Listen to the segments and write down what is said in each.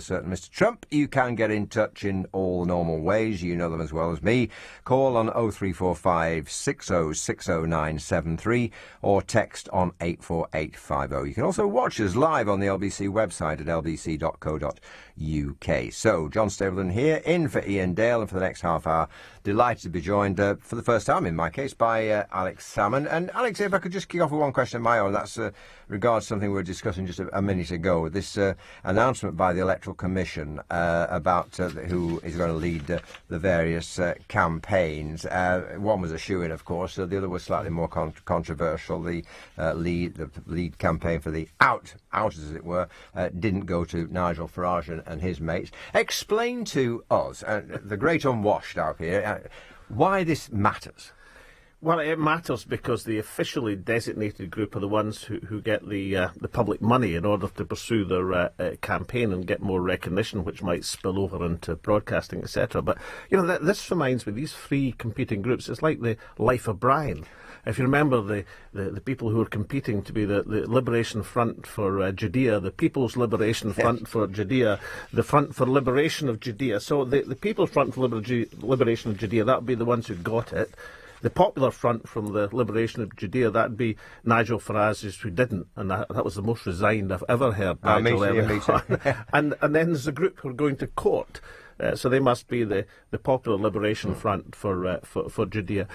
certain Mr. Trump. You can get in touch in all the normal ways. You know them as well as me. Call on 0345 6060973 or text on 84850. You can also watch us live on the LBC website at lbc.co.uk. So, John Stapleton here, in for Ian Dale, and for the next half hour, delighted to be joined for the first time, in my case, by Alex Salmond. And Alex, if I could just kick off with one question of my own, that's regards something we were discussing just a minute ago, this announcement by the Electoral Commission about who is going to lead the various campaigns. One was a shoo-in, of course. The other was slightly more controversial. The lead campaign for the outers, as it were, didn't go to Nigel Farage and his mates. Explain to us, the great unwashed out here, why this matters. Well, it matters because the officially designated group are the ones who get the public money in order to pursue their campaign and get more recognition, which might spill over into broadcasting, etc. But, this reminds me, these three competing groups, it's like the life of Brian. If you remember the people who were competing to be the Liberation Front for Judea, the People's Liberation Front for Judea, the Front for Liberation of Judea. So the People's Front for Liberation of Judea, that would be the ones who got it. The Popular Front from the Liberation of Judea, that'd be Nigel Farage, who didn't, and that was the most resigned I've ever heard. And then there's a group who are going to court. So they must be the Popular Liberation Front for Judea.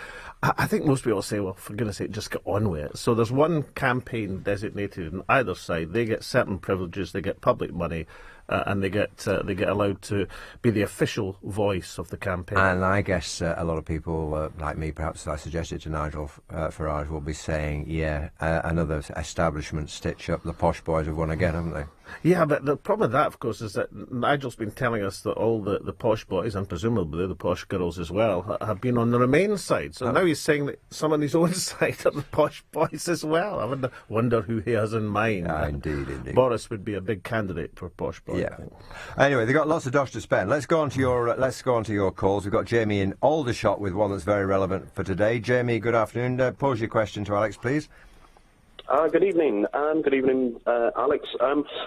I think most people say, well, for goodness sake, just get on with it. So there's one campaign designated on either side. They get certain privileges, they get public money, and they get allowed to be the official voice of the campaign. And I guess a lot of people, like me, perhaps I suggested to Nigel Farage, will be saying, another establishment stitch up. The posh boys have won again, haven't they? Yeah, but the problem with that, of course, is that Nigel's been telling us that all the posh boys, and presumably the posh girls as well, have been on the Remain side. So now he's saying that some on his own side are the posh boys as well. I wonder who he has in mind. Indeed. Boris would be a big candidate for posh boy. Yeah. Anyway, they've got lots of dosh to spend. Let's go on to your calls. We've got Jamie in Aldershot with one that's very relevant for today. Jamie, good afternoon. Pose your question to Alex, please. Good evening. Alex.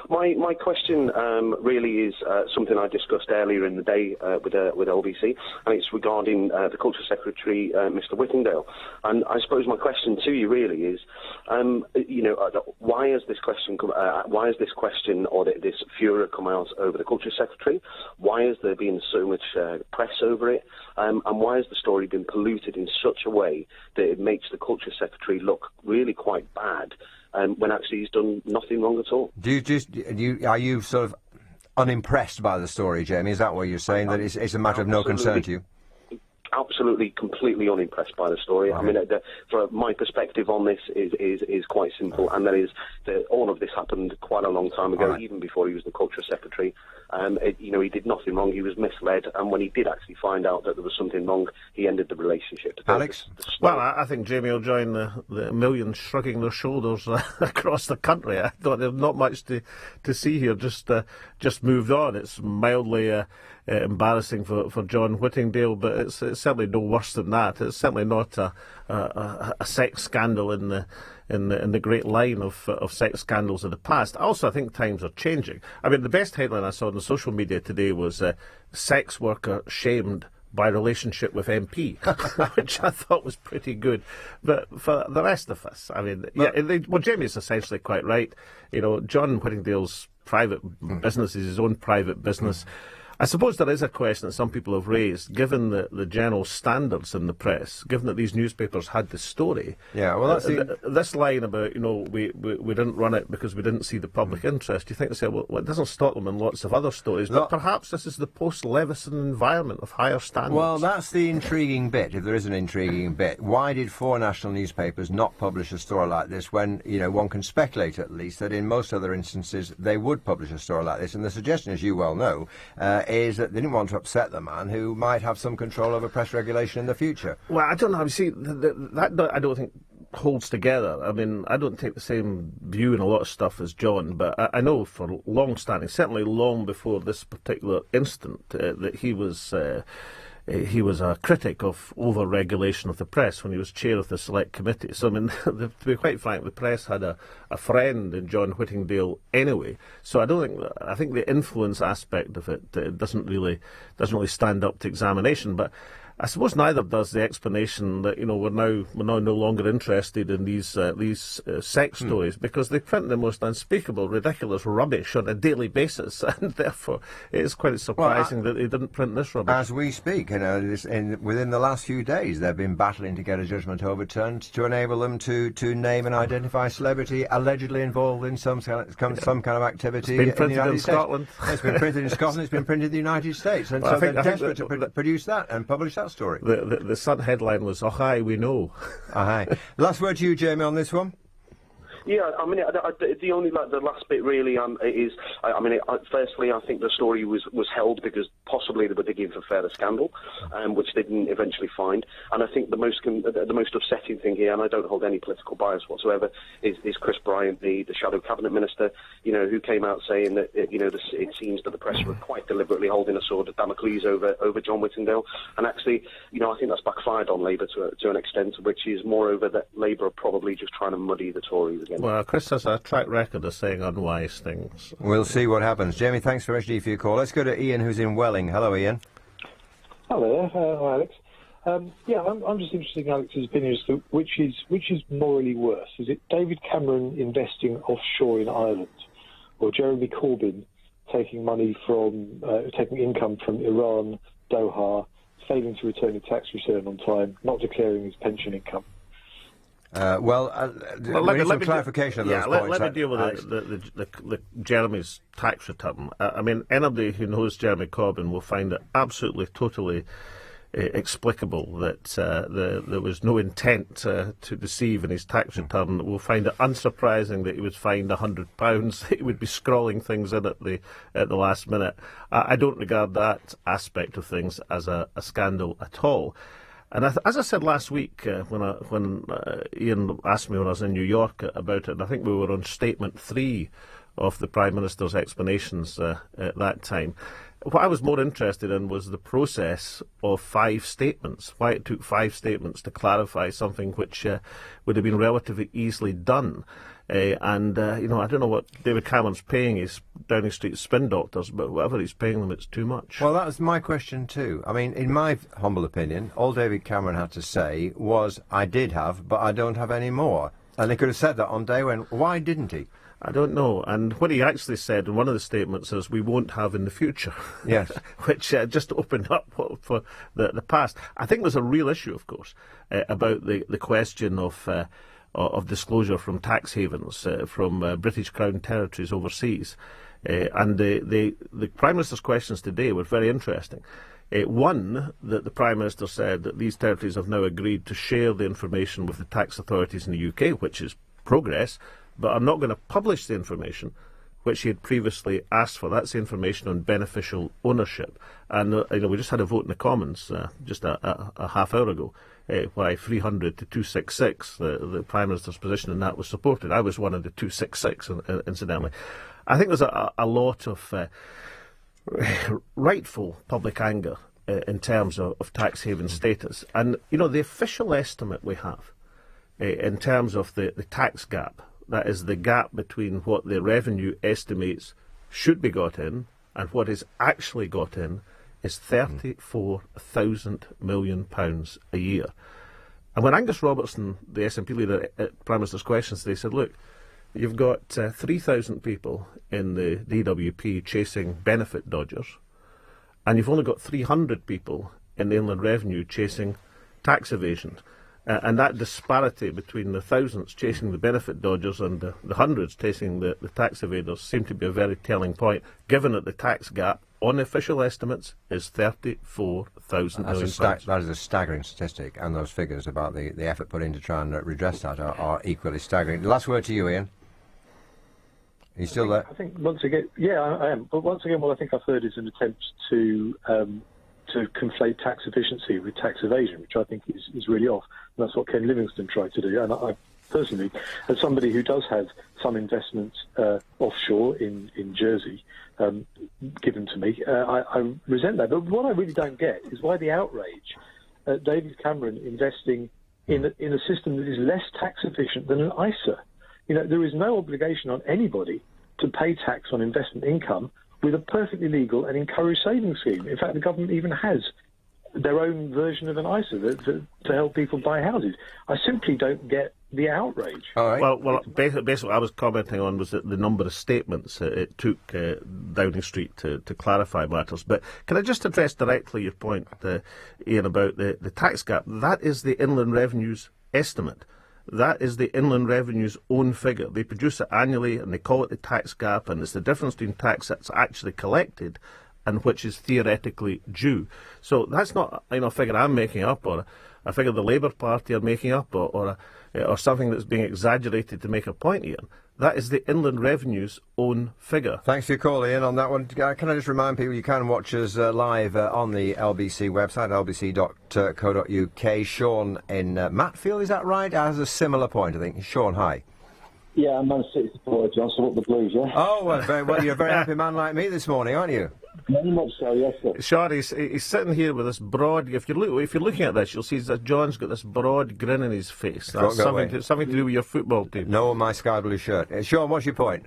My question really is something I discussed earlier in the day with LBC, and it's regarding the Culture Secretary, Mr. Whittingdale. And I suppose my question to you really is, why has this question or this furor come out over the Culture Secretary? Why has there been so much press over it? And why has the story been polluted in such a way that it makes the Culture Secretary look really quite bad? When actually he's done nothing wrong at all. Are you sort of unimpressed by the story, Jamie? Is that what you're saying? That it's a matter of no concern to you? Absolutely, completely unimpressed by the story. Okay. I mean, for my perspective on this is quite simple, and that is that all of this happened quite a long time ago, even before he was the Culture Secretary. He did nothing wrong. He was misled, and when he did actually find out that there was something wrong, he ended the relationship. Alex? Well, I think Jamie will join the millions shrugging their shoulders across the country. I thought there's not much to see here. Just moved on. It's mildly embarrassing for John Whittingdale, but it's certainly no worse than that. It's certainly not a sex scandal in the great line of sex scandals of the past. Also, I think times are changing. I mean, the best headline I saw on the social media today was sex worker shamed by relationship with MP, which I thought was pretty good. But for the rest of us, I mean, Jamie's essentially quite right. John Whittingdale's private business is his own private business. I suppose there is a question that some people have raised, given the general standards in the press, given that these newspapers had the story. Yeah, well, that's this line about, we didn't run it because we didn't see the public interest. You think they say, well, it doesn't stop them in lots of other stories, but perhaps this is the post-Leveson environment of higher standards. Well, that's the intriguing bit, if there is an intriguing bit. Why did four national newspapers not publish a story like this when, one can speculate at least that in most other instances they would publish a story like this? And the suggestion, as you well know, is that they didn't want to upset the man who might have some control over press regulation in the future. Well, I don't know. You see, that I don't think holds together. I mean, I don't take the same view in a lot of stuff as John, but I know for long standing, certainly long before this particular instant, that he was he was a critic of over-regulation of the press when he was chair of the Select Committee. So, I mean, to be quite frank, the press had a friend in John Whittingdale anyway. So I think the influence aspect of it doesn't really stand up to examination. But I suppose neither does the explanation that we're now no longer interested in these sex stories, because they print the most unspeakable, ridiculous rubbish on a daily basis, and therefore it is quite surprising that they didn't print this rubbish. As we speak, within the last few days, they've been battling to get a judgment overturned to enable them to name and identify a celebrity allegedly involved in some kind of activity. It's been printed in the United in States. Scotland. It's been printed in Scotland. It's been printed in the United States, and so they're desperate to produce that and publish that story. The Sun headline was, "Oh, hi, we know." Last word to you, Jamie, on this one. Yeah, I mean, the only the last bit really is, firstly, I think the story was held because possibly they were digging for further scandal, which they didn't eventually find. And I think the most upsetting thing here, and I don't hold any political bias whatsoever, is Chris Bryant, the shadow cabinet minister, who came out saying that it seems that the press were quite deliberately holding a sword of Damocles over John Whittingdale. And actually, I think that's backfired on Labour to an extent, which is moreover that Labour are probably just trying to muddy the Tories again. Well, Chris has a track record of saying unwise things. We'll see what happens. Jamie, thanks very much for your call. Let's go to Ian, who's in Welling. Hello, Ian. Hello there. Hi, Alex. I'm just interested in Alex's opinion as to which is morally worse. Is it David Cameron investing offshore in Ireland, or Jeremy Corbyn taking income from Iran, Doha, failing to return a tax return on time, not declaring his pension income? Let me clarification of those points. Let me deal with the Jeremy's tax return. I mean, anybody who knows Jeremy Corbyn will find it absolutely, totally explicable that there was no intent to deceive in his tax return. We'll find it unsurprising that he was fined £100. He would be scrawling things in at the last minute. I don't regard that aspect of things as a scandal at all. And as I said last week, when Ian asked me when I was in New York about it, and I think we were on statement 3 of the Prime Minister's explanations at that time, what I was more interested in was the process of 5 statements, why it took 5 statements to clarify something which would have been relatively easily done. I don't know what David Cameron's paying his Downing Street spin doctors, but whatever he's paying them, it's too much. Well, that was my question too. I mean, in my humble opinion, all David Cameron had to say was, I did have, but I don't have any more. And he could have said that on day one. Why didn't he? I don't know. And what he actually said in one of the statements is, we won't have in the future. Yes. Which just opened up for the past. I think there's a real issue, of course, about the question of disclosure from tax havens, from British Crown territories overseas. And the Prime Minister's questions today were very interesting. One, that the Prime Minister said that these territories have now agreed to share the information with the tax authorities in the UK, which is progress, but are not going to publish the information which he had previously asked for. That's the information on beneficial ownership. And we just had a vote in the Commons just a half hour ago, why 300 to 266, the Prime Minister's position in that was supported. I was one of the 266, incidentally. I think there's a lot of rightful public anger in terms of tax haven status. And, the official estimate we have in terms of the tax gap, that is the gap between what the revenue estimates should be got in and what is actually got in, is £34,000 million a year. And when Angus Robertson, the SNP leader at Prime Minister's Questions, they said, look, you've got 3,000 people in the DWP chasing benefit dodgers, and you've only got 300 people in the Inland Revenue chasing tax evasion. And that disparity between the thousands chasing the benefit dodgers and the hundreds chasing the tax evaders seemed to be a very telling point, given that the tax gap on official estimates is £34,000 million. That is a staggering statistic, and those figures about the effort put in to try and redress that are equally staggering. Last word to you, Ian. Are you still there? I think once again, yeah, I am. But once again, what I think I've heard is an attempt to conflate tax efficiency with tax evasion, which I think is really off. And that's what Ken Livingstone tried to do. And personally, as somebody who does have some investments offshore in Jersey, given to me, I resent that. But what I really don't get is why the outrage at David Cameron investing in a system that is less tax efficient than an ISA. You know, there is no obligation on anybody to pay tax on investment income with a perfectly legal and encouraged savings scheme. In fact, the government even has their own version of an ISA to help people buy houses. I simply don't get the outrage. All right. Well, basically what I was commenting on was that the number of statements it took Downing Street to clarify matters. But can I just address directly your point, Ian, about the tax gap? That is the Inland Revenue's estimate. That is the Inland Revenue's own figure. They produce it annually and they call it the tax gap, and it's the difference between tax that's actually collected and which is theoretically due. So that's not a figure I'm making up, or a figure the Labour Party are making up, or something that's being exaggerated to make a point, Ian. That is the Inland Revenue's own figure. Thanks for your call, Ian, on that one. Can I just remind people you can watch us live on the LBC website, lbc.co.uk. Sean in Matfield, is that right? Has a similar point, I think. Sean, hi. Yeah, I'm Man City supporter, John, so what the Blues, yeah? Oh, well, very well. You're a very happy man like me this morning, aren't you? Very much so, yes, sir. Sean, he's sitting here with this broad. If you're looking at this, you'll see that John's got this broad grin in his face. That's something to do with your football team. No, my sky blue shirt. Sean, what's your point?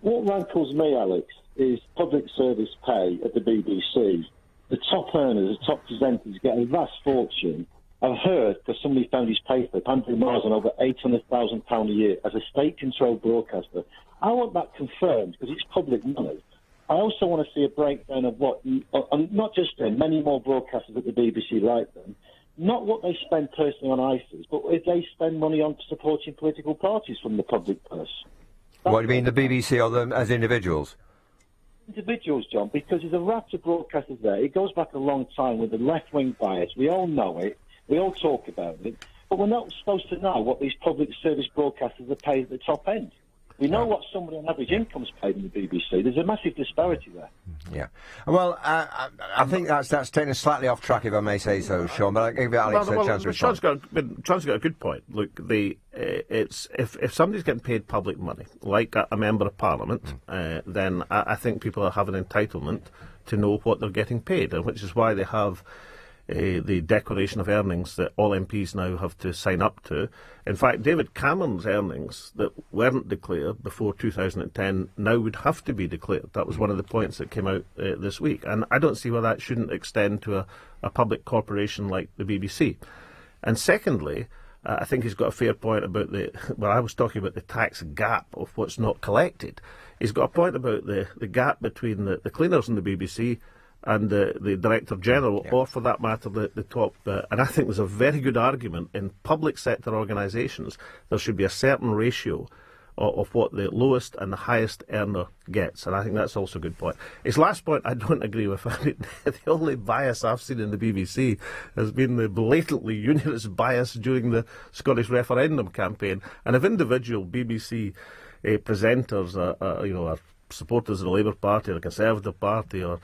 What rankles me, Alex, is public service pay at the BBC. The top earners, the top presenters get a vast fortune. I've heard, because somebody found his payslip, Andrew Mars on over £800,000 a year as a state-controlled broadcaster. I want that confirmed because it's public money. I also want to see a breakdown of what, not just them, many more broadcasters at the BBC like them, not what they spend personally on ISIS, but if they spend money on supporting political parties from the public purse. What do you mean, the BBC or them as individuals? Individuals, John, because there's a raft of broadcasters there. It goes back a long time with the left-wing bias. We all know it. We all talk about it. But we're not supposed to know what these public service broadcasters are paid at the top end. We know what somebody on average income's paid in the BBC. There's a massive disparity there. Yeah. Well, I think that's taken us slightly off track, if I may say so, Sean, but I'll give Alex a chance to respond. Sean's got a good point. Look, if somebody's getting paid public money, like a Member of Parliament, then I think people have an entitlement to know what they're getting paid, and which is why they have the declaration of earnings that all MPs now have to sign up to. In fact, David Cameron's earnings that weren't declared before 2010 now would have to be declared. That was one of the points that came out this week. And I don't see why that shouldn't extend to a public corporation like the BBC. And secondly, I think he's got a fair point about I was talking about the tax gap of what's not collected. He's got a point about the gap between the cleaners in the BBC and the Director General, or for that matter, the top. And I think there's a very good argument in public sector organisations there should be a certain ratio of what the lowest and the highest earner gets. And I think that's also a good point. His last point I don't agree with. I mean, the only bias I've seen in the BBC has been the blatantly unionist bias during the Scottish referendum campaign. And if individual BBC presenters are supporters of the Labour Party or the Conservative Party or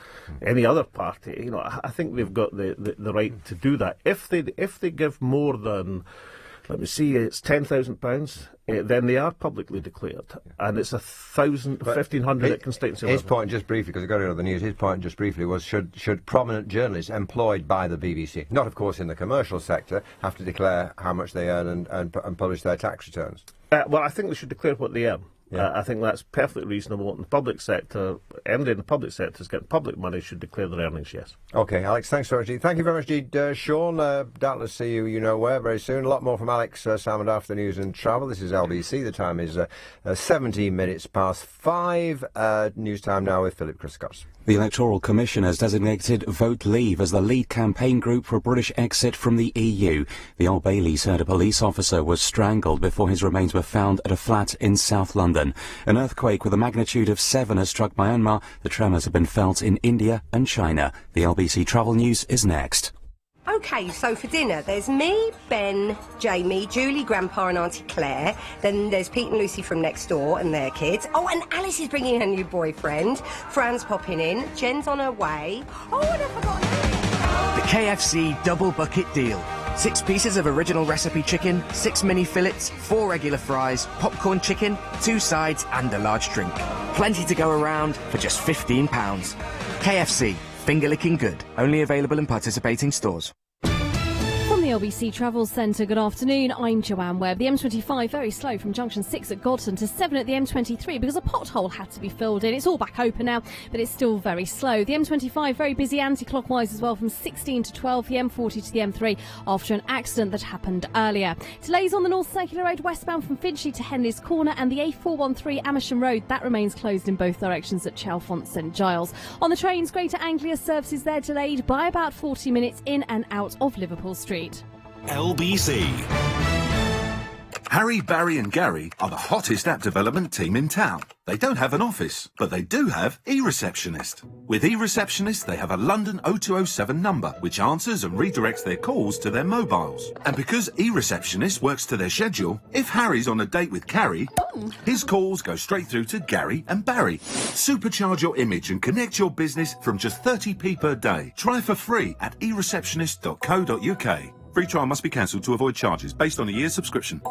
any other party, I think they've got the right to do that. If they give more than, let me see, it's £10,000, then they are publicly declared, and it's 1,500 at constituency level. His point, just briefly, because I got it on the news, his point just briefly was should prominent journalists employed by the BBC, not of course in the commercial sector, have to declare how much they earn and publish their tax returns? Well, I think they should declare what they earn. Yeah. I think that's perfectly reasonable. In the public sector, anybody in the public sector is getting public money should declare their earnings, yes. OK, Alex, thanks very much. Thank you very much indeed, Sean. Doubtless see you know where very soon. A lot more from Alex Salmond after the news and travel. This is LBC. The time is 17 minutes past 5. News time now with Philip Criscott. The Electoral Commission has designated Vote Leave as the lead campaign group for a British exit from the EU. The Old Bailey said a police officer was strangled before his remains were found at a flat in South London. An earthquake with a magnitude of 7 has struck Myanmar. The tremors have been felt in India and China. The LBC Travel News is next. OK, so for dinner, there's me, Ben, Jamie, Julie, Grandpa and Auntie Claire. Then there's Pete and Lucy from next door and their kids. Oh, and Alice is bringing her new boyfriend. Fran's popping in. Jen's on her way. Oh, and I forgot... The KFC Double Bucket Deal. 6 pieces of original recipe chicken, 6 mini fillets, 4 regular fries, popcorn chicken, 2 sides and a large drink. Plenty to go around for just £15. KFC, finger licking good. Only available in participating stores. From the LBC Travel Centre, good afternoon. I'm Joanne Webb. The M25 very slow from junction 6 at Godton to 7 at the M23 because a pothole had to be filled in. It's all back open now, but it's still very slow. The M25 very busy anti-clockwise as well from 16 to 12, the M40 to the M3 after an accident that happened earlier. Delays on the North Circular Road westbound from Finchley to Henley's Corner and the A413 Amersham Road. That remains closed in both directions at Chalfont St Giles. On the trains, Greater Anglia services there delayed by about 40 minutes in and out of Liverpool Street. LBC. Harry, Barry and Gary are the hottest app development team in town. They don't have an office, but they do have eReceptionist. With eReceptionist, they have a London 0207 number, which answers and redirects their calls to their mobiles. And because eReceptionist works to their schedule, if Harry's on a date with Carrie, his calls go straight through to Gary and Barry. Supercharge your image and connect your business from just 30p per day. Try for free at eReceptionist.co.uk. Free trial must be cancelled to avoid charges based on a year's subscription.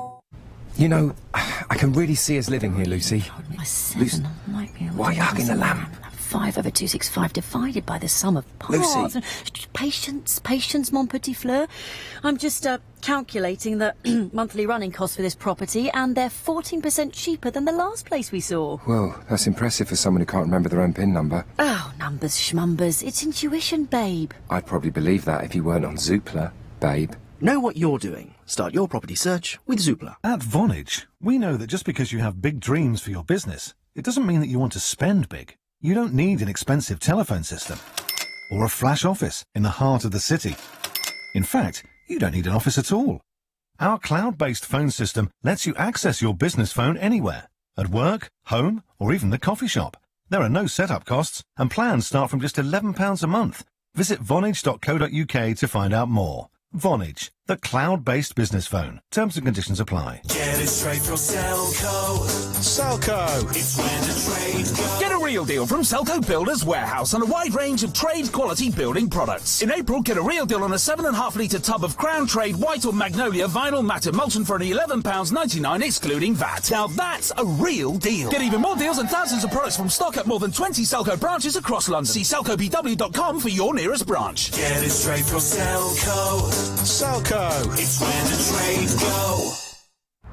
You know, I can really see us living here, Lucy. My 7 might be... Why are you hugging the lamp? 5 over 265 divided by the sum of parts. Lucy. Patience, mon petit fleur. I'm just calculating the monthly running costs for this property, and they're 14% cheaper than the last place we saw. Well, that's impressive for someone who can't remember their own PIN number. Oh, numbers schmumbers. It's intuition, babe. I'd probably believe that if you weren't on Zoopla, babe. Know what you're doing. Start your property search with Zoopla. At Vonage, we know that just because you have big dreams for your business, it doesn't mean that you want to spend big. You don't need an expensive telephone system or a flash office in the heart of the city. In fact, you don't need an office at all. Our cloud-based phone system lets you access your business phone anywhere, at work, home, or even the coffee shop. There are no setup costs, and plans start from just £11 a month. Visit vonage.co.uk to find out more. Vonage, the cloud-based business phone. Terms and conditions apply. Get it straight from Selco. Selco. It's where the trade goes. Get a real deal from Selco Builders Warehouse on a wide range of trade-quality building products. In April, get a real deal on a 7.5-litre tub of Crown Trade White or Magnolia Vinyl Matte Emulsion for only £11.99 excluding VAT. Now that's a real deal. Get even more deals and thousands of products from stock at more than 20 Selco branches across London. See selcobw.com for your nearest branch. Get it straight from Selco. Selco. It's where the trade go.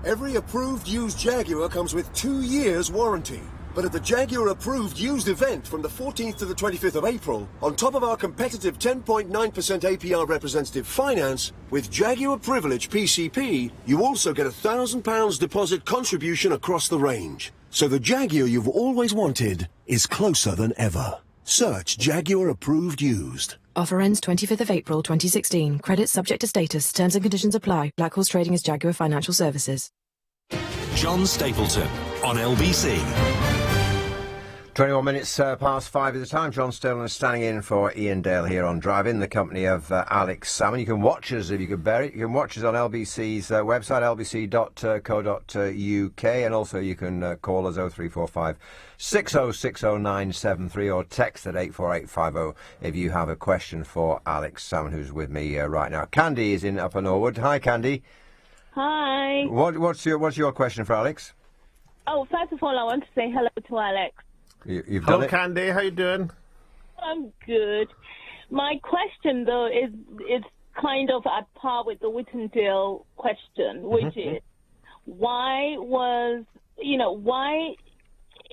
Every approved used Jaguar comes with 2 years warranty. But at the Jaguar approved used event from the 14th to the 25th of April, on top of our competitive 10.9% APR representative finance, with Jaguar Privilege PCP, you also get £1,000 deposit contribution across the range. So the Jaguar you've always wanted is closer than ever. Search Jaguar approved used. Offer ends 25th of April 2016. Credit subject to status. Terms and conditions apply. Black Horse Trading as Jaguar Financial Services. John Stapleton on LBC. 21 minutes past 5 at the time. John Stapleton is standing in for Ian Dale here on Drive In, the company of Alex Salmond. You can watch us, if you could bear it. You can watch us on LBC's website, lbc.co.uk, and also you can call us 0345 6060973 or text at 84850 if you have a question for Alex Salmond, who's with me right now. Candy is in Upper Norwood. Hi, Candy. Hi. What's your question for Alex? Oh, first of all, I want to say hello to Alex. You've Hello, done it? Candy. How you doing? I'm good. My question, though, is kind of at par with the Whittendale question, which is why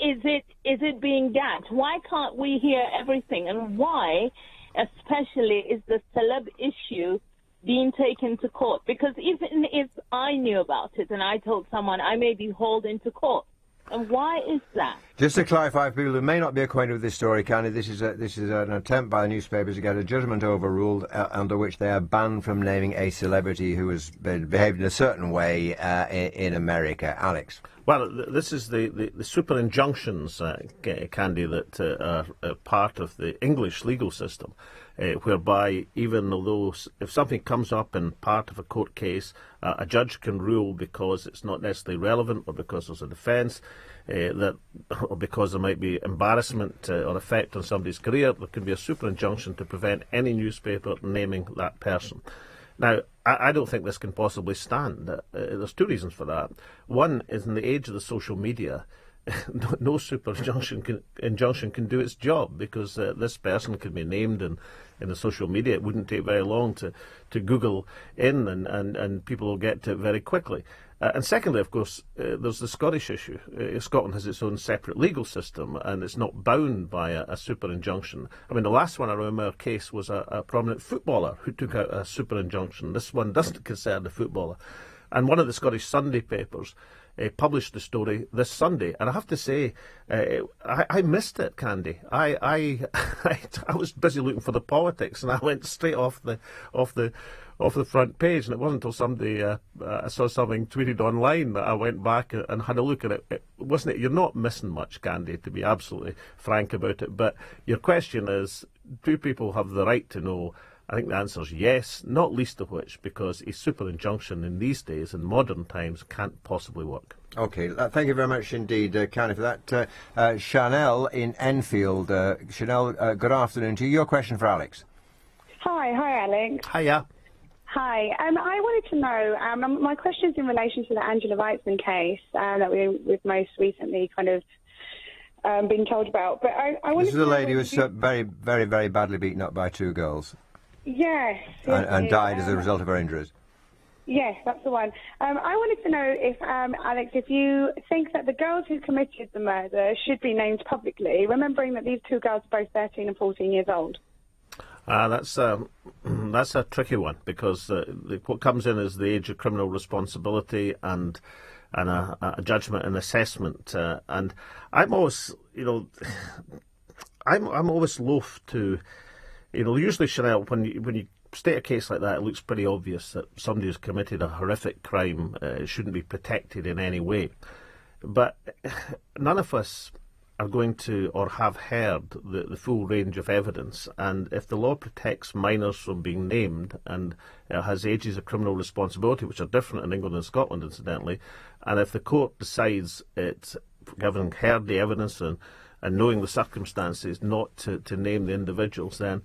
is it being gagged? Why can't we hear everything? And why, especially, is the celeb issue being taken to court? Because even if I knew about it and I told someone, I may be hauled into court. And why is that? Just to clarify for people who may not be acquainted with this story, Candy, this is an attempt by the newspapers to get a judgment overruled under which they are banned from naming a celebrity who has behaved in a certain way in America. Alex? Well, this is the super injunctions, Candy, that are part of the English legal system, whereby even although if something comes up in part of a court case, a judge can rule because it's not necessarily relevant or because there's a defence, or because there might be embarrassment or effect on somebody's career, there can be a super injunction to prevent any newspaper naming that person. Now, I don't think this can possibly stand. There's two reasons for that. One is, in the age of the social media, no super injunction can do its job, because this person can be named in the social media. It wouldn't take very long to Google in, and people will get to it very quickly. And secondly, of course, there's the Scottish issue. Scotland has its own separate legal system, and it's not bound by a super injunction. I mean, the last one I remember case was a prominent footballer who took out a super injunction. This one doesn't concern the footballer. And one of the Scottish Sunday papers published the story this Sunday, and I have to say, I missed it, Candy. I was busy looking for the politics, and I went straight off the front page, and it wasn't until somebody I saw something tweeted online that I went back and had a look at it. Wasn't it? You're not missing much, Candy, to be absolutely frank about it. But your question is, do people have the right to know? I think the answer is yes, not least of which because a super injunction in these days, in modern times, can't possibly work. OK, thank you very much indeed, Candy, for that. Chanel in Enfield. Chanel, good afternoon to you. Your question for Alex. Hi, Alex. Hiya. Hi. I wanted to know, my question is in relation to the Angela Weitzman case that we've most recently kind of been told about. But I wanted This is a lady who was very, very, very badly beaten up by two girls. Yes. And died as a result of her injuries. Yes, that's the one. I wanted to know if, Alex, if you think that the girls who committed the murder should be named publicly, remembering that these two girls are both 13 and 14 years old. That's a tricky one, because what comes in is the age of criminal responsibility and a judgment and assessment. And I'm always, I'm always loath to, usually, Chanel, when you state a case like that, it looks pretty obvious that somebody who's committed a horrific crime shouldn't be protected in any way. But none of us are going to or have heard the full range of evidence, and if the law protects minors from being named and has ages of criminal responsibility, which are different in England and Scotland, incidentally, and if the court decides it's, having heard the evidence and knowing the circumstances, not to name the individuals, then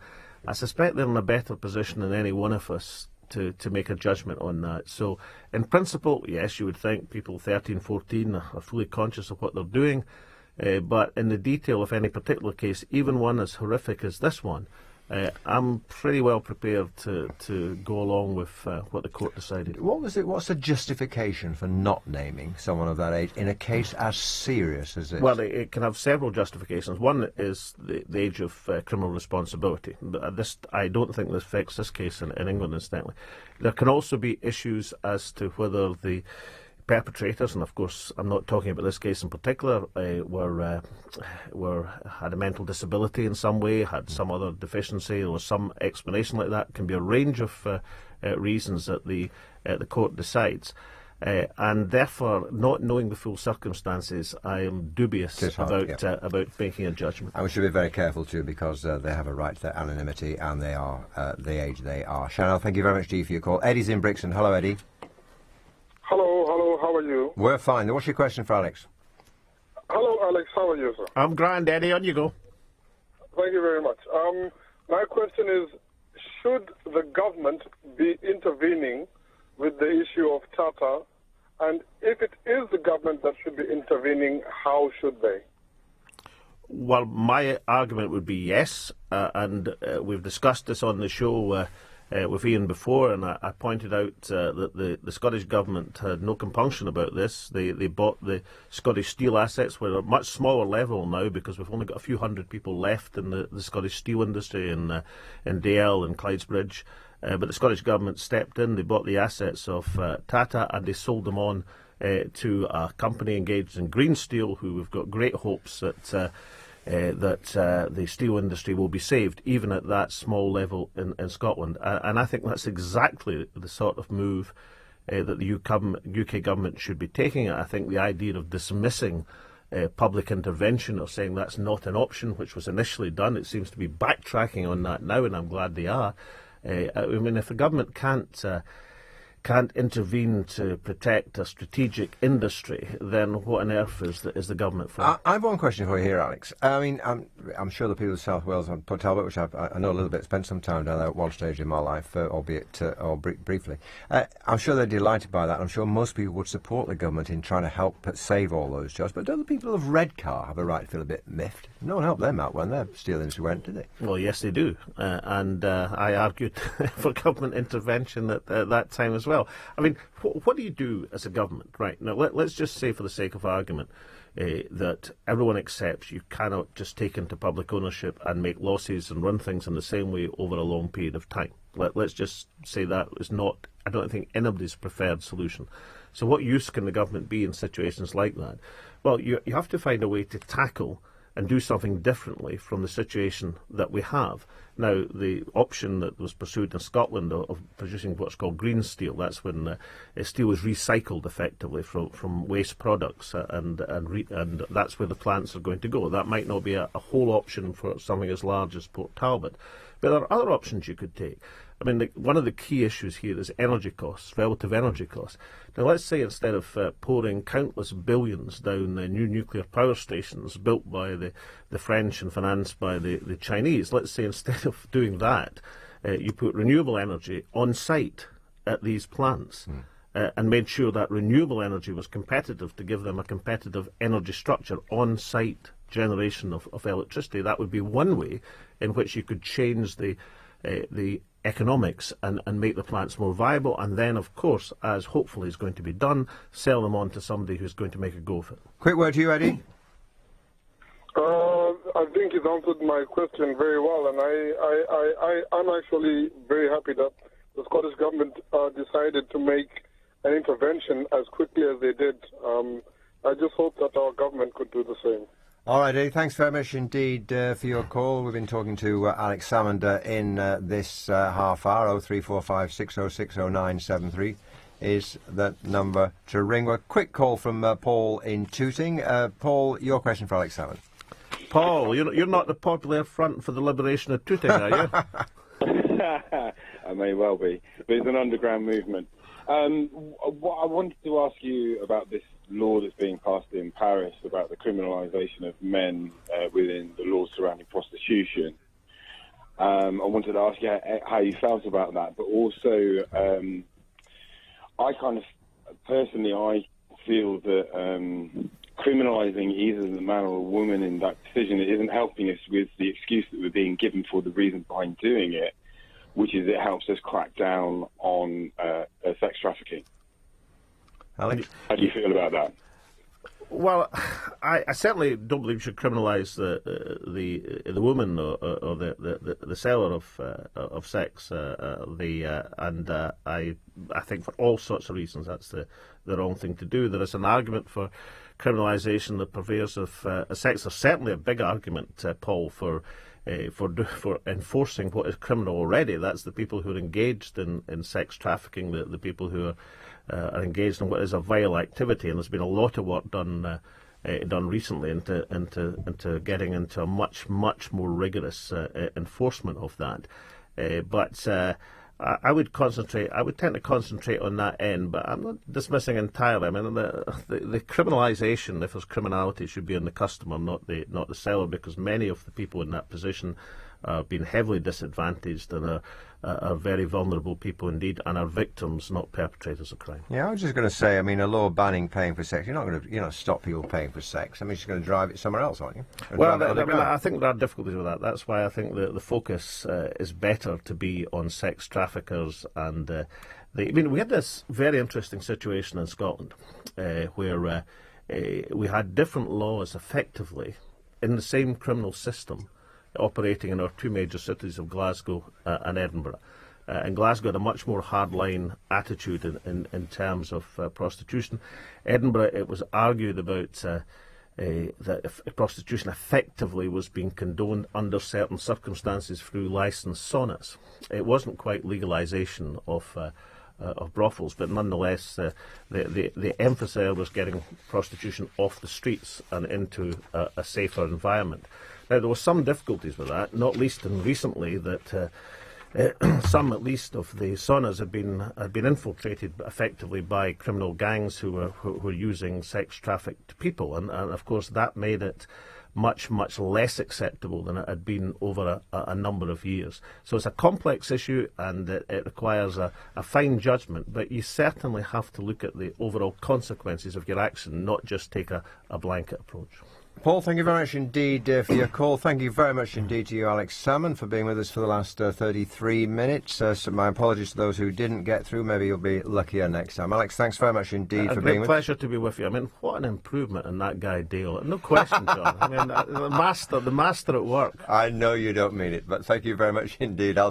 I suspect they're in a better position than any one of us to make a judgment on that. So, in principle, yes, you would think people 13, 14 are fully conscious of what they're doing, but in the detail of any particular case, even one as horrific as this one, I'm pretty well prepared to go along with what the court decided. What's the justification for not naming someone of that age in a case as serious as this? Well, it can have several justifications. One is the age of criminal responsibility. I don't think this affects this case in England, incidentally. There can also be issues as to whether the perpetrators, and of course I'm not talking about this case in particular, had a mental disability in some way, had some other deficiency, or some explanation like that. It can be a range of reasons that the court decides, and therefore, not knowing the full circumstances, I am dubious about making a judgment. And we should be very careful too, because they have a right to their anonymity, and they are the age they are. Chanel, thank you very much, Dee, for your call. Eddie's in Brixton. Hello, Eddie. Hello, how are you? We're fine. What's your question for Alex? Hello, Alex, how are you, sir? I'm grand, Eddie, on you go. Thank you very much. My question is, should the government be intervening with the issue of Tata? And if it is the government that should be intervening, how should they? Well, my argument would be yes, and we've discussed this on the show with Ian before, and I pointed out that the Scottish Government had no compunction about this. They bought the Scottish steel assets, which are at a much smaller level now, because we've only got a few hundred people left in the Scottish steel industry in Dale and Clydesbridge. But the Scottish Government stepped in, they bought the assets of Tata, and they sold them on to a company engaged in green steel, who we've got great hopes that the steel industry will be saved, even at that small level in Scotland. And I think that's exactly the sort of move that the UK government should be taking. I think the idea of dismissing public intervention, or saying that's not an option, which was initially done, it seems to be backtracking on that now, and I'm glad they are. I mean, if the government can't can't intervene to protect a strategic industry, then what on earth is the government for? I have one question for you here, Alex. I mean, I'm sure the people of South Wales and Port Talbot, which I know a little bit, spent some time down there at one stage in my life, albeit briefly. I'm sure they're delighted by that. I'm sure most people would support the government in trying to help save all those jobs. But don't the people of Redcar have a right to feel a bit miffed? No one helped them out when their steel industry went, did they? Well, yes, they do. And I argued for government intervention at that time as well. I mean, what do you do as a government? Right, now let's just say, for the sake of argument, that everyone accepts you cannot just take into public ownership and make losses and run things in the same way over a long period of time. Let's just say that is not, I don't think, anybody's preferred solution. So what use can the government be in situations like that? Well, you have to find a way to tackle and do something differently from the situation that we have. Now, the option that was pursued in Scotland of producing what's called green steel, that's when steel is recycled effectively from waste products, and that's where the plants are going to go. That might not be a whole option for something as large as Port Talbot, but there are other options you could take. I mean, one of the key issues here is energy costs, relative energy costs. Now, let's say instead of pouring countless billions down new nuclear power stations built by the French and financed by the Chinese, let's say instead of doing that, you put renewable energy on site at these plants and made sure that renewable energy was competitive to give them a competitive energy structure, on site generation of electricity. That would be one way in which you could change the economics and make the plants more viable, and then, of course, as hopefully is going to be done, sell them on to somebody who's going to make a go of it. Quick word to you, Eddie. I think he's answered my question very well, and I'm actually very happy that the Scottish Government decided to make an intervention as quickly as they did. I just hope that our government could do the same. All right, Eddie, thanks very much indeed for your call. We've been talking to Alex Salmond in this half hour. 0345 606 0973 is the number to ring. A quick call from Paul in Tooting. Paul, your question for Alex Salmond. Paul, you're not the popular front for the liberation of Tooting, are you? I may well be, but it's an underground movement. What I wanted to ask you about this law that's being passed in Paris about the criminalisation of men within the laws surrounding prostitution. I wanted to ask you how you felt about that, but also I feel that criminalising either the man or the woman in that decision isn't helping us with the excuse that we're being given for the reason behind doing it, which is it helps us crack down on sex trafficking. Alex? How do you feel about that? Well, I certainly don't believe you should criminalise the woman or the seller of sex. I think for all sorts of reasons that's the wrong thing to do. There is an argument for criminalisation of purveyors of sex. There's certainly a big argument, Paul, for enforcing what is criminal already. That's the people who are engaged in sex trafficking, the people who are engaged in what is a vile activity. And there's been a lot of work done recently into getting into a much more rigorous enforcement of that. But I would tend to concentrate on that end, but I'm not dismissing entirely. I mean, the criminalisation, if there's criminality, should be on the customer, not the seller, because many of the people in that position have been heavily disadvantaged and are very vulnerable people indeed, and are victims, not perpetrators of crime. Yeah, I was just going to say, I mean, a law banning paying for sex, you're not going to stop people paying for sex. I mean, you're just going to drive it somewhere else, aren't you? Well, I think there are difficulties with that. That's why I think the focus is better to be on sex traffickers. And we had this very interesting situation in Scotland where we had different laws effectively in the same criminal system operating in our two major cities of Glasgow and Edinburgh. And Glasgow had a much more hardline attitude in terms of prostitution. Edinburgh, it was argued about that if prostitution effectively was being condoned under certain circumstances through licensed saunas. It wasn't quite legalisation of brothels, but nonetheless the emphasis there was getting prostitution off the streets and into a safer environment. Now, there were some difficulties with that, not least in recently that some at least of the saunas had been infiltrated effectively by criminal gangs who were using sex trafficked people, and of course that made it much less acceptable than it had been over a number of years. So it's a complex issue, and it requires a fine judgment, but you certainly have to look at the overall consequences of your action, not just take a blanket approach. Paul, thank you very much indeed for your call. Thank you very much indeed to you, Alex Salmond, for being with us for the last 33 minutes. So my apologies to those who didn't get through. Maybe you'll be luckier next time. Alex, thanks very much indeed for being with us. A great pleasure to be with you. I mean, what an improvement in that guy Dale. No question, John. I mean, the master at work. I know you don't mean it, but thank you very much indeed.